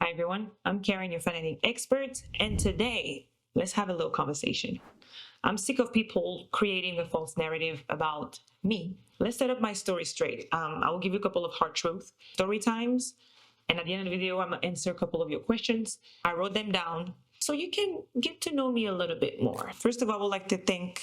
Hi everyone, I'm Karen, your financial expert, and today let's have a little conversation. I'm sick of people creating a false narrative about me. Let's set up my story straight. I will give you a couple of hard truths, story times, and at the end of the video, I'm gonna answer a couple of your questions. I wrote them down so you can get to know me a little bit more. First of all, I would like to thank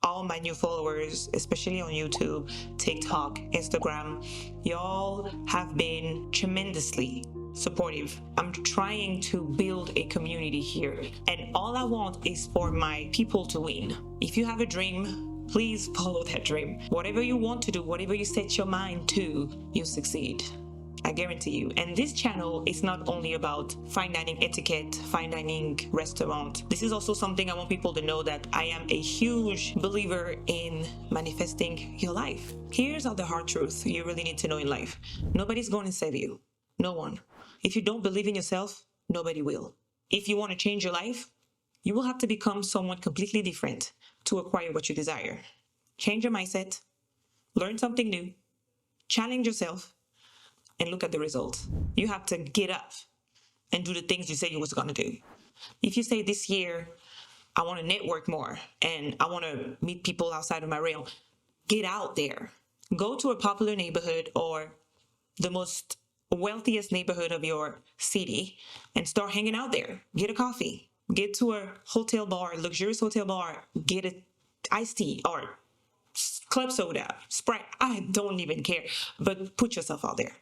all my new followers, especially on YouTube, TikTok, Instagram. Y'all have been tremendously supportive. I'm trying to build a community here, and all I want is for my people to win. If you have a dream, please follow that dream. Whatever you want to do, whatever you set your mind to, you'll succeed. I guarantee you. And this channel is not only about fine dining etiquette, fine dining restaurant. This is also something I want people to know, that I am a huge believer in manifesting your life. Here's all the hard truth you really need to know in life. Nobody's going to save you. No one. If you don't believe in yourself, nobody will. If you want to change your life, you will have to become someone completely different to acquire what you desire. Change your mindset, learn something new, challenge yourself, and look at the results. You have to get up and do the things you said you was going to do. If you say this year, I want to network more and I want to meet people outside of my realm, get out there. Go to a popular neighborhood or the most wealthiest neighborhood of your city and start hanging out there. Get a coffee. Get to a hotel bar, luxurious hotel bar, get a iced tea or club soda, Sprite. I don't even care, but put yourself out there.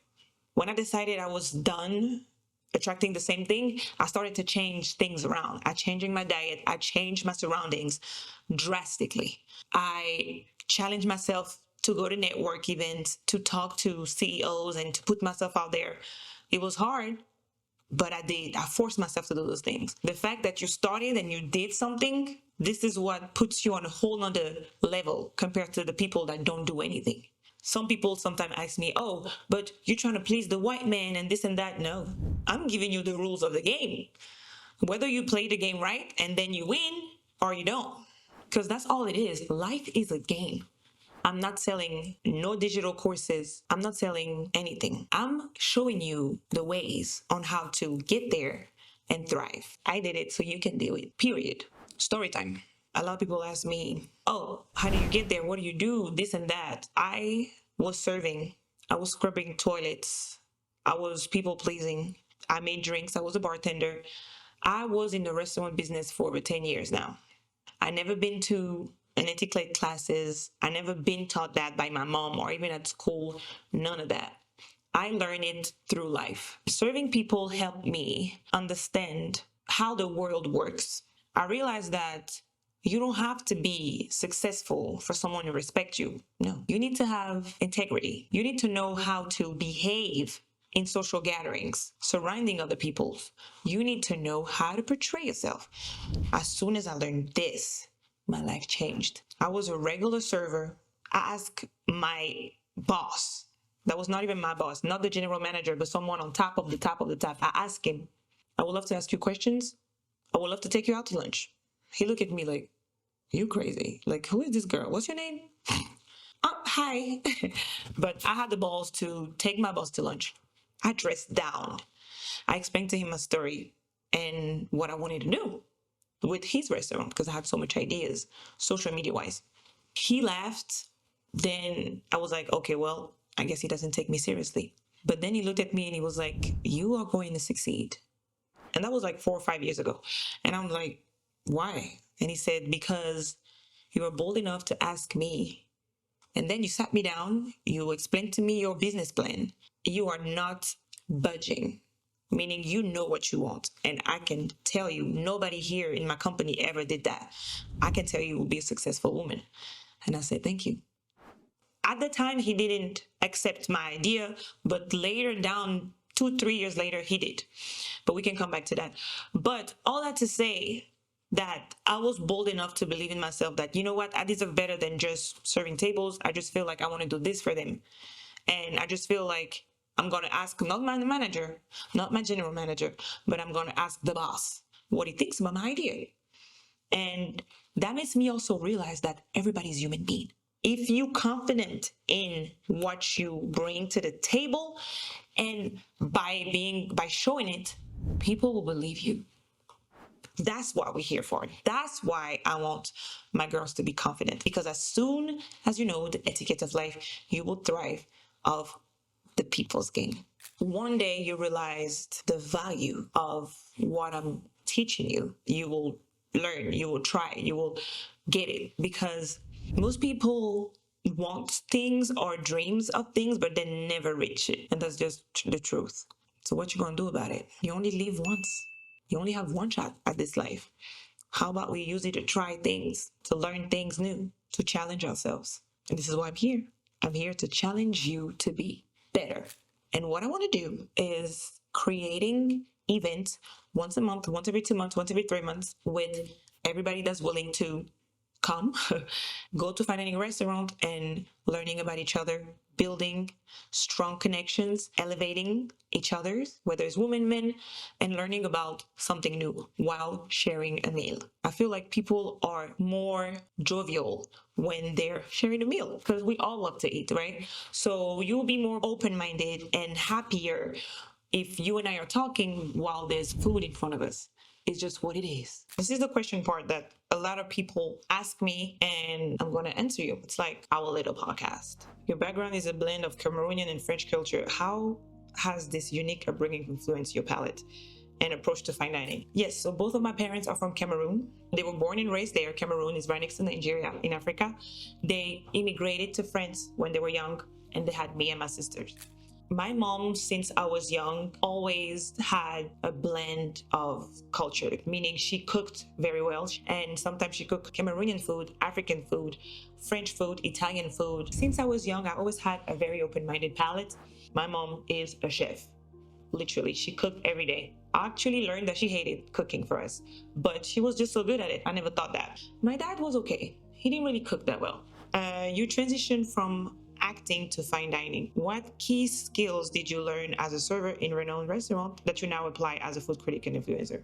When I decided I was done attracting the same thing, I started to change things around. I changing my diet. I changed my surroundings drastically. I challenged myself to go to network events, to talk to CEOs and to put myself out there. It was hard, but I did. I forced myself to do those things. The fact that you started and you did something, this is what puts you on a whole other level compared to the people that don't do anything. Some people sometimes ask me, oh, but you're trying to please the white man and this and that. No, I'm giving you the rules of the game. Whether you play the game right and then you win or you don't, because that's all it is. Life is a game. I'm not selling no digital courses. I'm not selling anything. I'm showing you the ways on how to get there and thrive. I did it so you can do it, period. Story time. A lot of people ask me, oh, how do you get there? What do you do? This and that. I was serving. I was scrubbing toilets. I was people pleasing. I made drinks. I was a bartender. I was in the restaurant business for over 10 years now. I never been to an etiquette classes. I never been taught that by my mom or even at school. None of that. I learned it through life. Serving people helped me understand how the world works. I realized that you don't have to be successful for someone to respect you. No, you need to have integrity. You need to know how to behave in social gatherings, surrounding other people. You need to know how to portray yourself. As soon as I learned this, my life changed. I was a regular server. I asked my boss, that was not even my boss, not the general manager, but someone on top of the top of the top. I asked him, I would love to ask you questions. I would love to take you out to lunch. He looked at me like, you crazy. Like, who is this girl? What's your name? Hi. But I had the balls to take my boss to lunch. I dressed down. I explained to him my story and what I wanted to do with his restaurant because I had so much ideas, social media wise. He laughed. Then I was like, okay, well, I guess he doesn't take me seriously. But then he looked at me and he was like, you are going to succeed. And that was like 4 or 5 years ago. And I'm like, why? And he said, because you were bold enough to ask me. And then you sat me down, you explained to me your business plan. You are not budging, meaning you know what you want. And I can tell you, nobody here in my company ever did that. I can tell you will be a successful woman. And I said, thank you. At the time, he didn't accept my idea, but later down, 2, 3 years later, he did. But we can come back to that. But all that to say that I was bold enough to believe in myself that, you know what, I deserve better than just serving tables. I just feel like I want to do this for them. And I just feel like I'm going to ask not my manager, not my general manager, but I'm going to ask the boss what he thinks about my idea. And that makes me also realize that everybody's human being. If you're confident in what you bring to the table and by showing it, people will believe you. That's what we're here for. That's why I want my girls to be confident, because as soon as you know the etiquette of life, you will thrive of the people's game. One day you realized the value of what I'm teaching you. You will learn, you will try, you will get it, because most people want things or dreams of things, but they never reach it. And that's just the truth. So what you gonna do about it? You only live once. You only have one shot at this life. How about we use it to try things, to learn things new, to challenge ourselves? And this is why I'm here. I'm here to challenge you to be better. And what I want to do is creating events once a month, once every 2 months, once every 3 months, with everybody that's willing to come, go to finding a restaurant and learning about each other, building strong connections, elevating each other's, whether it's women, men, and learning about something new while sharing a meal. I feel like people are more jovial when they're sharing a meal, because we all love to eat, right? So you'll be more open-minded and happier if you and I are talking while there's food in front of us. It's just what it is. This is the question part that a lot of people ask me, and I'm going to answer you. It's like our little podcast. Your background is a blend of Cameroonian and French culture. How has this unique upbringing influenced your palate and approach to fine dining? Yes, so both of my parents are from Cameroon. They were born and raised there. Cameroon is right next to Nigeria in Africa. They immigrated to France when they were young, and they had me and my sisters. My mom, since I was young, always had a blend of culture, meaning she cooked very well. And sometimes she cooked Cameroonian food, African food, French food, Italian food. Since I was young, I always had a very open-minded palate. My mom is a chef. Literally, she cooked every day. I actually learned that she hated cooking for us, but she was just so good at it. I never thought that. My dad was okay. He didn't really cook that well. You transitioned from acting to fine dining. What key skills did you learn as a server in a renowned restaurant that you now apply as a food critic and influencer?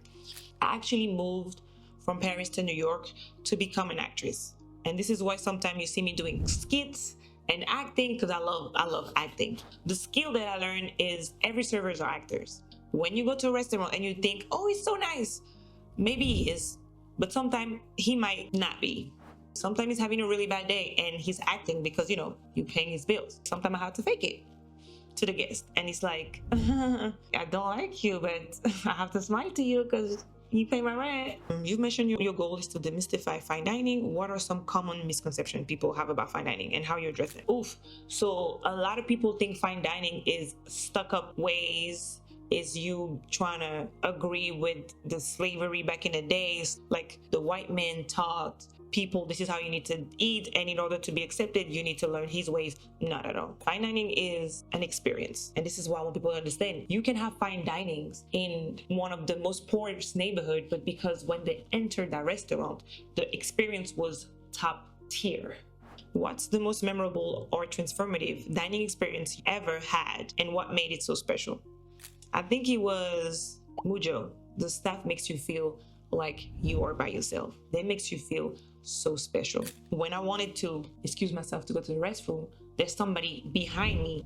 I actually moved from Paris to New York to become an actress. And this is why sometimes you see me doing skits and acting, because I love acting. The skill that I learned is every servers are actors. When you go to a restaurant and you think, oh, he's so nice, maybe he is, but sometimes he might not be. Sometimes he's having a really bad day and he's acting because, you're paying his bills. Sometimes I have to fake it to the guest. And he's like, I don't like you, but I have to smile to you because you pay my rent. You've mentioned your goal is to demystify fine dining. What are some common misconceptions people have about fine dining and how you address it? So a lot of people think fine dining is stuck up ways, is you trying to agree with the slavery back in the days, like the white man taught people this is how you need to eat, and in order to be accepted you need to learn his ways. Not at all. Fine dining is an experience, and this is why I want people to understand. You can have fine dinings in one of the most poorest neighborhood, but because when they entered that restaurant, the experience was top tier. What's the most memorable or transformative dining experience you ever had, and what made it so special? I think it was Mujo. The staff makes you feel like you are by yourself. That makes you feel so special. When I wanted to excuse myself to go to the restroom, there's somebody behind me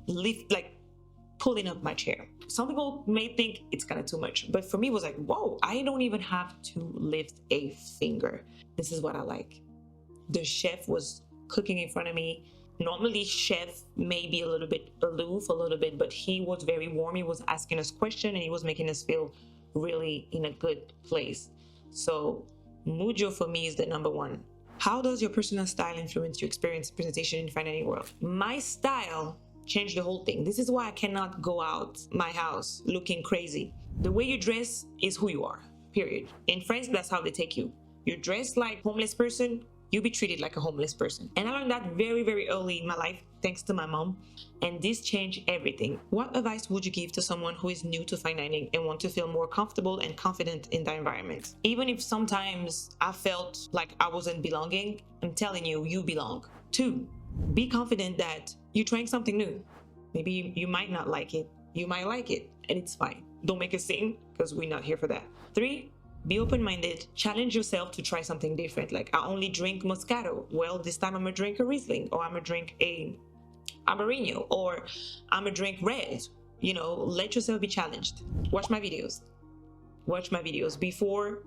pulling up my chair. Some people may think it's kind of too much, but for me it was like, whoa, I don't even have to lift a finger. This is what I like. The chef was cooking in front of me. Normally chef may be a little bit aloof, but he was very warm. He was asking us questions and he was making us feel really in a good place. So Mujo for me is the number one. How does your personal style influence your experience presentation in fine dining world? My style changed the whole thing. This is why I cannot go out my house looking crazy. The way you dress is who you are, period. In France, that's how they take you. You dress like a homeless person, you'll be treated like a homeless person. And I learned that very, very early in my life, thanks to my mom. And this changed everything. What advice would you give to someone who is new to fine dining and want to feel more comfortable and confident in the environment? Even if sometimes I felt like I wasn't belonging, I'm telling you, you belong. 2, be confident that you're trying something new. Maybe you might not like it. You might like it, and it's fine. Don't make a scene, because we're not here for that. 3, be open-minded. Challenge yourself to try something different. Like, I only drink Moscato. Well, this time I'm gonna drink a Riesling, or I'm gonna drink a Amarino, or I'm gonna drink red. Let yourself be challenged. Watch my videos. watch my videos. Before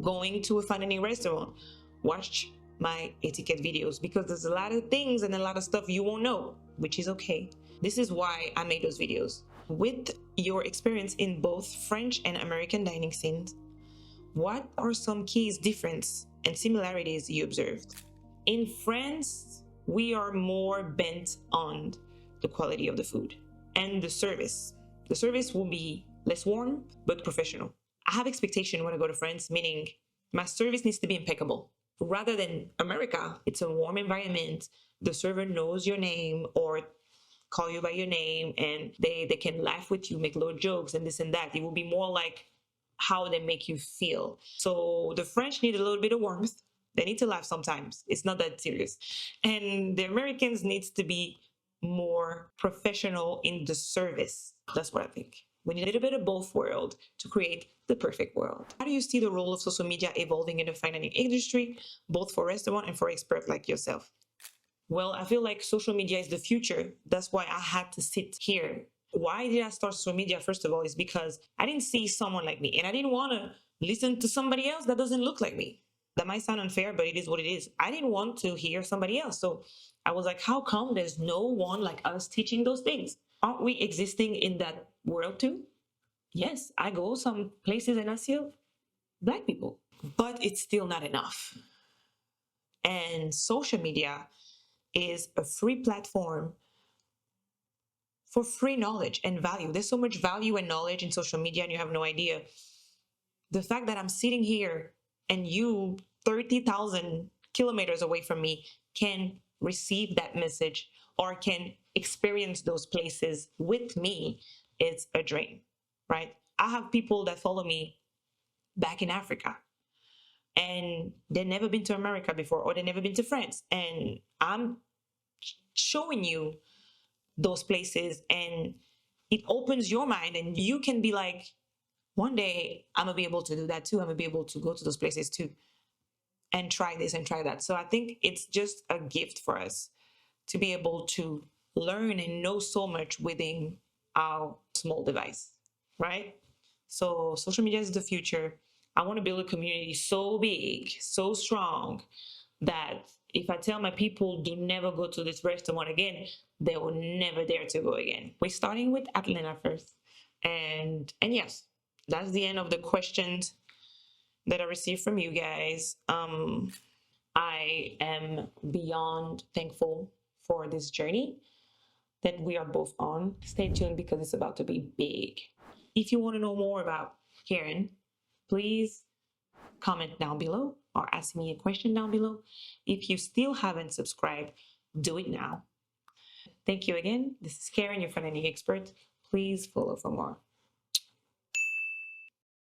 going to a fine dining restaurant, watch my etiquette videos, because there's a lot of things and a lot of stuff you won't know, which is okay. This is why I made those videos. With your experience in both French and American dining scenes, what are some key differences and similarities you observed? In France, we are more bent on the quality of the food and the service. The service will be less warm, but professional. I have expectation when I go to France, meaning my service needs to be impeccable. Rather than America, it's a warm environment. The server knows your name or call you by your name, and they can laugh with you, make little jokes and this and that. It will be more like how they make you feel. So the French need a little bit of warmth. They need to laugh sometimes. It's not that serious. And the Americans needs to be more professional in the service. That's what I think. We need a little bit of both worlds to create the perfect world. How do you see the role of social media evolving in the fine dining industry, both for restaurant and for experts like yourself? Well, I feel like social media is the future. That's why I had to sit here. Why did I start social media? First of all, is because I didn't see someone like me, and I didn't want to listen to somebody else that doesn't look like me. That might sound unfair, but it is what it is. I didn't want to hear somebody else. So I was like, how come there's no one like us teaching those things? Aren't we existing in that world too? Yes, I go some places and I see Black people, but it's still not enough. And social media is a free platform for free knowledge and value. There's so much value and knowledge in social media, and you have no idea. The fact that I'm sitting here and you 30,000 kilometers away from me can receive that message or can experience those places with me is a dream, right? I have people that follow me back in Africa, and they've never been to America before, or they've never been to France. And I'm showing you those places, and it opens your mind, and you can be like, one day I'm gonna be able to do that too. I'm gonna be able to go to those places too and try this and try that. So I think it's just a gift for us to be able to learn and know so much within our small device, right? So social media is the future. I want to build a community so big, so strong, that if I tell my people do never go to this restaurant again, they will never dare to go again. We're starting with Atlanta first. And yes, that's the end of the questions that I received from you guys. I am beyond thankful for this journey that we are both on. Stay tuned because it's about to be big. If you want to know more about Karen, please comment down below or ask me a question down below. If you still haven't subscribed, do it now. Thank you again. This is Karen, your fine dining expert. Please follow for more.